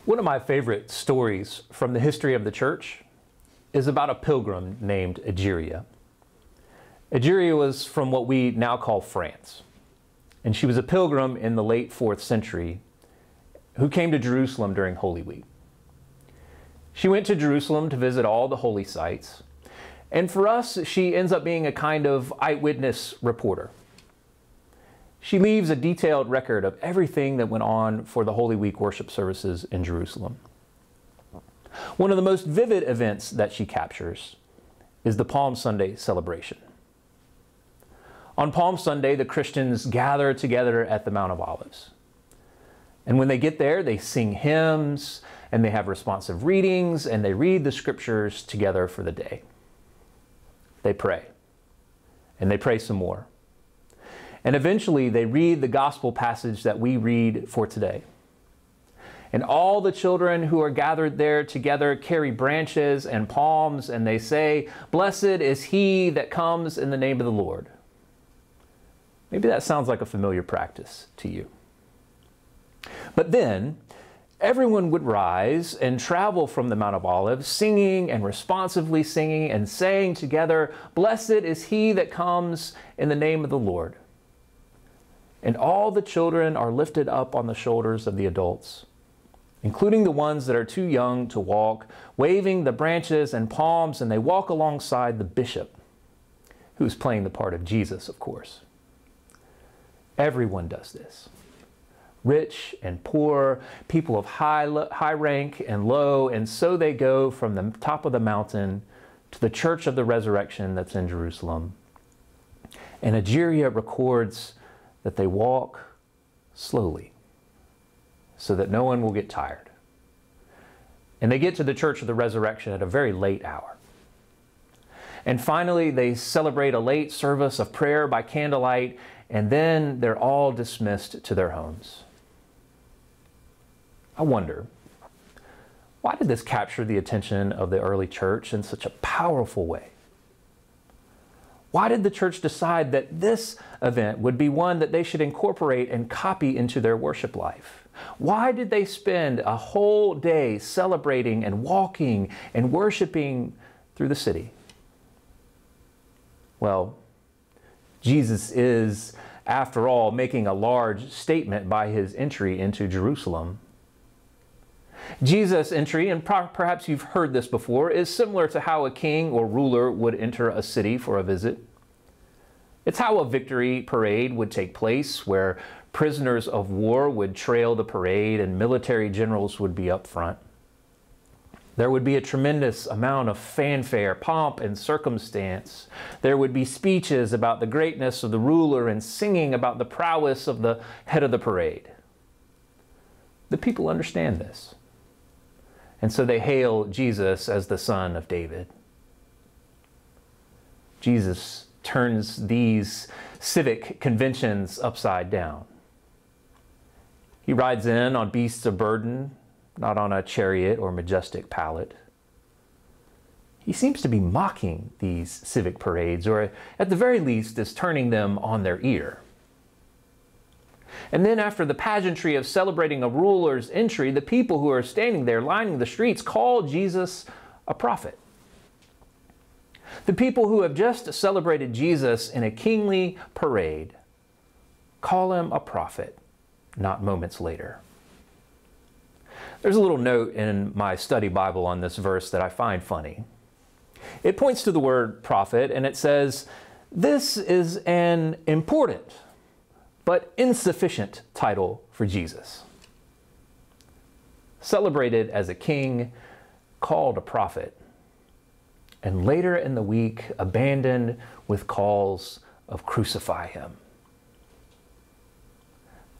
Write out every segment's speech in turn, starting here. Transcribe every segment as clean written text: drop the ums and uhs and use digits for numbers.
One of my favorite stories from the history of the church is about a pilgrim named Egeria. Egeria was from what we now call France, and she was a pilgrim in the late 4th century who came to Jerusalem during Holy Week. She went to Jerusalem to visit all the holy sites, and for us, she ends up being a kind of eyewitness reporter. She leaves a detailed record of everything that went on for the Holy Week worship services in Jerusalem. One of the most vivid events that she captures is the Palm Sunday celebration. On Palm Sunday, the Christians gather together at the Mount of Olives. And when they get there, they sing hymns, and they have responsive readings, and they read the scriptures together for the day. They pray, and they pray some more. And eventually they read the gospel passage that we read for today. And all the children who are gathered there together carry branches and palms, and they say, "Blessed is he that comes in the name of the Lord." Maybe that sounds like a familiar practice to you. But then everyone would rise and travel from the Mount of Olives, singing and responsively singing and saying together, "Blessed is he that comes in the name of the Lord." And all the children are lifted up on the shoulders of the adults, including the ones that are too young to walk, waving the branches and palms, and they walk alongside the bishop, who's playing the part of Jesus, of course. Everyone does this. Rich and poor, people of high rank and low, and so they go from the top of the mountain to the Church of the Resurrection that's in Jerusalem. And Egeria records that they walk slowly so that no one will get tired. And they get to the Church of the Resurrection at a very late hour. And finally, they celebrate a late service of prayer by candlelight, and then they're all dismissed to their homes. I wonder, why did this capture the attention of the early church in such a powerful way? Why did the church decide that this event would be one that they should incorporate and copy into their worship life? Why did they spend a whole day celebrating and walking and worshiping through the city? Well, Jesus is, after all, making a large statement by his entry into Jerusalem. Jesus' entry, and perhaps you've heard this before, is similar to how a king or ruler would enter a city for a visit. It's how a victory parade would take place, where prisoners of war would trail the parade and military generals would be up front. There would be a tremendous amount of fanfare, pomp, and circumstance. There would be speeches about the greatness of the ruler and singing about the prowess of the head of the parade. The people understand this. And so they hail Jesus as the Son of David. Jesus turns these civic conventions upside down. He rides in on beasts of burden, not on a chariot or majestic pallet. He seems to be mocking these civic parades, or at the very least is turning them on their ear. And then after the pageantry of celebrating a ruler's entry, the people who are standing there lining the streets call Jesus a prophet. The people who have just celebrated Jesus in a kingly parade call him a prophet not moments later. There's a little note in my study Bible on this verse that I find funny. It points to the word prophet, and it says, "This is an important but insufficient title for Jesus. Celebrated as a king, called a prophet, and later in the week abandoned with calls of crucify him."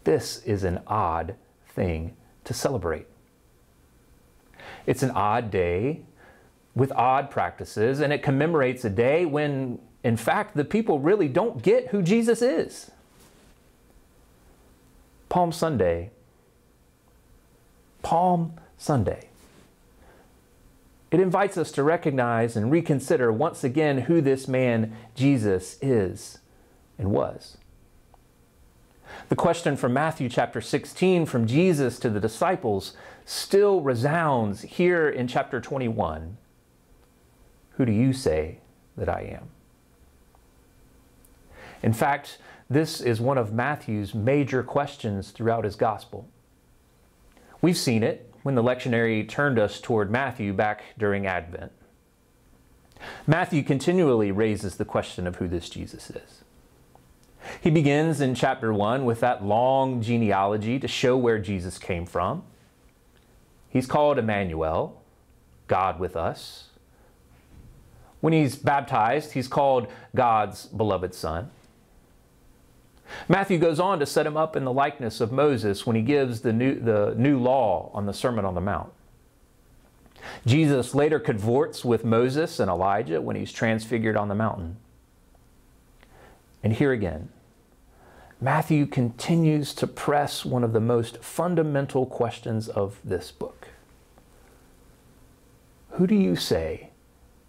This is an odd thing to celebrate. It's an odd day with odd practices, and it commemorates a day when, in fact, the people really don't get who Jesus is. Palm Sunday. Palm Sunday. It invites us to recognize and reconsider once again who this man Jesus is and was. The question from Matthew chapter 16 from Jesus to the disciples still resounds here in chapter 21. Who do you say that I am? In fact, this is one of Matthew's major questions throughout his gospel. We've seen it when the lectionary turned us toward Matthew back during Advent. Matthew continually raises the question of who this Jesus is. He begins in chapter 1 with that long genealogy to show where Jesus came from. He's called Emmanuel, God with us. When he's baptized, he's called God's beloved Son. Matthew goes on to set him up in the likeness of Moses when he gives the new law on the Sermon on the Mount. Jesus later cavorts with Moses and Elijah when he's transfigured on the mountain. And here again, Matthew continues to press one of the most fundamental questions of this book. Who do you say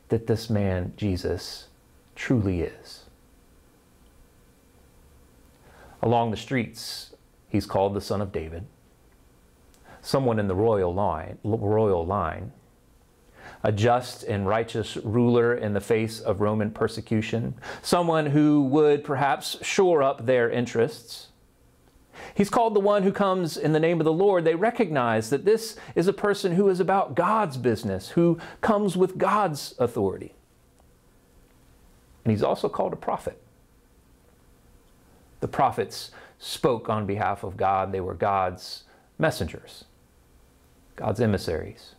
that this man, Jesus, truly is? Along the streets, he's called the Son of David, someone in the royal line, a just and righteous ruler in the face of Roman persecution, someone who would perhaps shore up their interests. He's called the one who comes in the name of the Lord. They recognize that this is a person who is about God's business, who comes with God's authority. And he's also called a prophet. The prophets spoke on behalf of God. They were God's messengers, God's emissaries.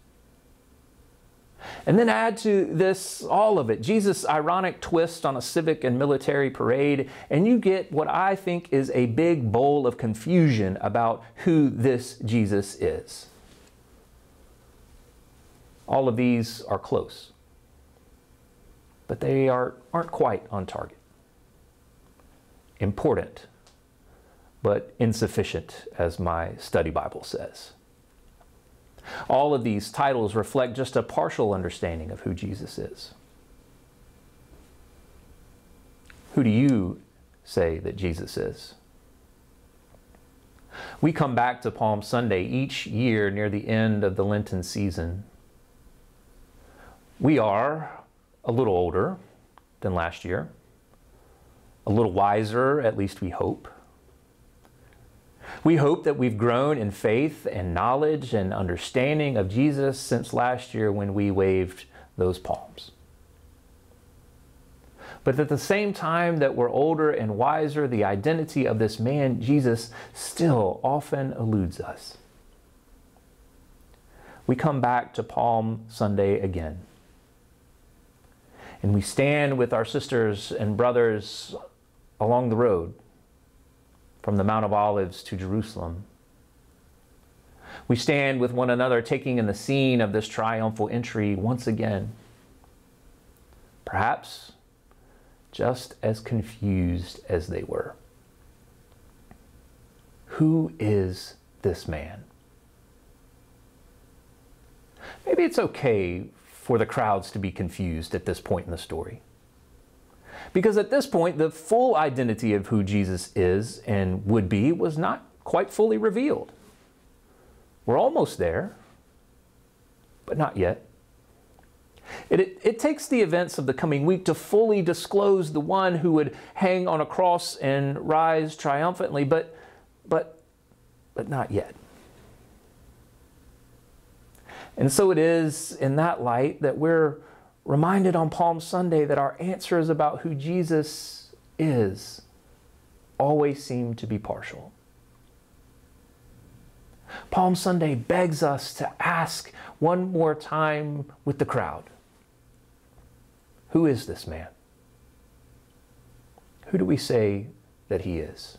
And then add to this all of it, Jesus' ironic twist on a civic and military parade, and you get what I think is a big bowl of confusion about who this Jesus is. All of these are close, but they aren't quite on target. Important, but insufficient, as my study Bible says. All of these titles reflect just a partial understanding of who Jesus is. Who do you say that Jesus is? We come back to Palm Sunday each year near the end of the Lenten season. We are a little older than last year, a little wiser, at least we hope. We hope that we've grown in faith and knowledge and understanding of Jesus since last year when we waved those palms. But at the same time that we're older and wiser, the identity of this man, Jesus, still often eludes us. We come back to Palm Sunday again. And we stand with our sisters and brothers along the road from the Mount of Olives to Jerusalem. We stand with one another taking in the scene of this triumphal entry once again. Perhaps just as confused as they were. Who is this man? Maybe it's okay for the crowds to be confused at this point in the story. Because at this point, the full identity of who Jesus is and would be was not quite fully revealed. We're almost there, but not yet. It takes the events of the coming week to fully disclose the one who would hang on a cross and rise triumphantly, but not yet. And so it is in that light that we're reminded on Palm Sunday that our answers about who Jesus is always seem to be partial. Palm Sunday begs us to ask one more time with the crowd, who is this man? Who do we say that he is?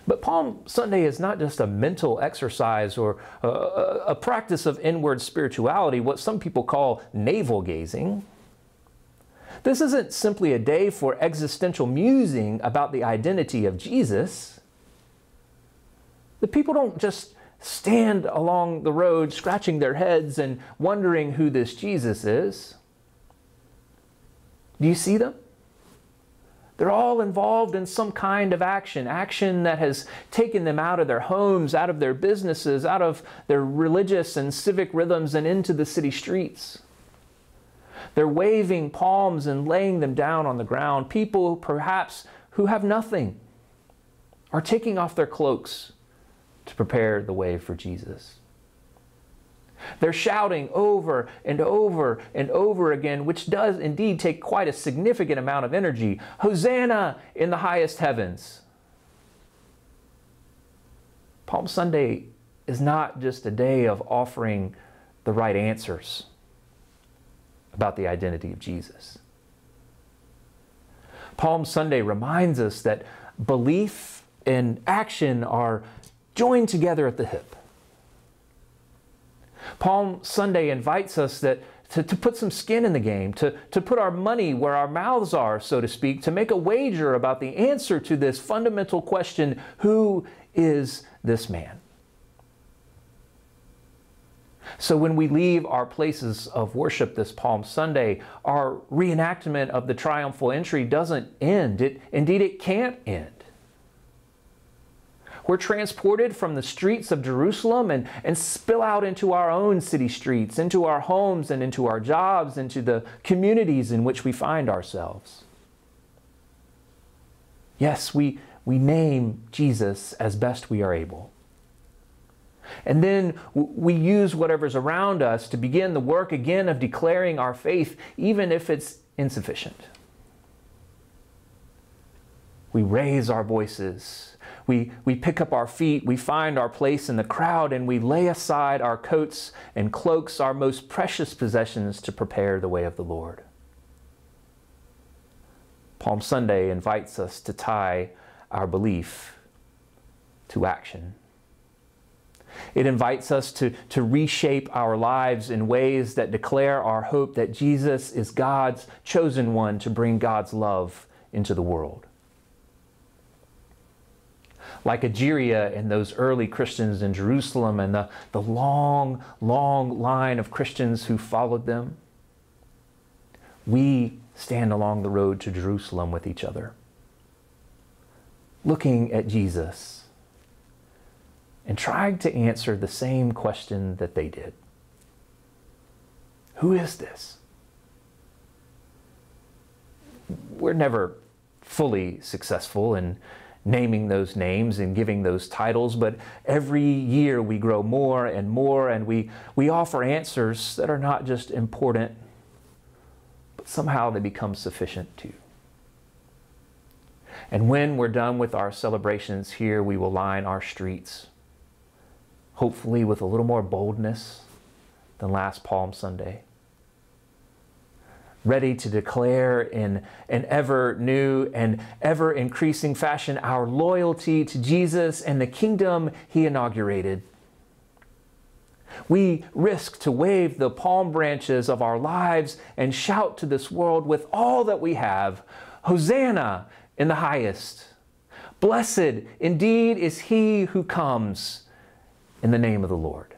But Palm Sunday is not just a mental exercise or a practice of inward spirituality, what some people call navel-gazing. This isn't simply a day for existential musing about the identity of Jesus. The people don't just stand along the road scratching their heads and wondering who this Jesus is. Do you see them? They're all involved in some kind of action, action that has taken them out of their homes, out of their businesses, out of their religious and civic rhythms and into the city streets. They're waving palms and laying them down on the ground. People, perhaps, who have nothing are taking off their cloaks to prepare the way for Jesus. They're shouting over and over and over again, which does indeed take quite a significant amount of energy. Hosanna in the highest heavens. Palm Sunday is not just a day of offering the right answers about the identity of Jesus. Palm Sunday reminds us that belief and action are joined together at the hip. Palm Sunday invites us to put some skin in the game, to put our money where our mouths are, so to speak, to make a wager about the answer to this fundamental question, who is this man? So when we leave our places of worship this Palm Sunday, our reenactment of the triumphal entry doesn't end. Indeed, it can't end. We're transported from the streets of Jerusalem and spill out into our own city streets, into our homes and into our jobs, into the communities in which we find ourselves. Yes, we name Jesus as best we are able. And then we use whatever's around us to begin the work again of declaring our faith, even if it's insufficient. We raise our voices. We pick up our feet, we find our place in the crowd, and we lay aside our coats and cloaks, our most precious possessions, to prepare the way of the Lord. Palm Sunday invites us to tie our belief to action. It invites us to reshape our lives in ways that declare our hope that Jesus is God's chosen one to bring God's love into the world. Like Egeria and those early Christians in Jerusalem and the long, long line of Christians who followed them, we stand along the road to Jerusalem with each other, looking at Jesus and trying to answer the same question that they did. Who is this? We're never fully successful in naming those names and giving those titles, but every year we grow more and more, and we offer answers that are not just important, but somehow they become sufficient too. And when we're done with our celebrations here, we will line our streets, hopefully with a little more boldness than last Palm Sunday, ready to declare in an ever new and ever increasing fashion our loyalty to Jesus and the kingdom he inaugurated. We risk to wave the palm branches of our lives and shout to this world with all that we have, Hosanna in the highest. Blessed indeed is he who comes in the name of the Lord.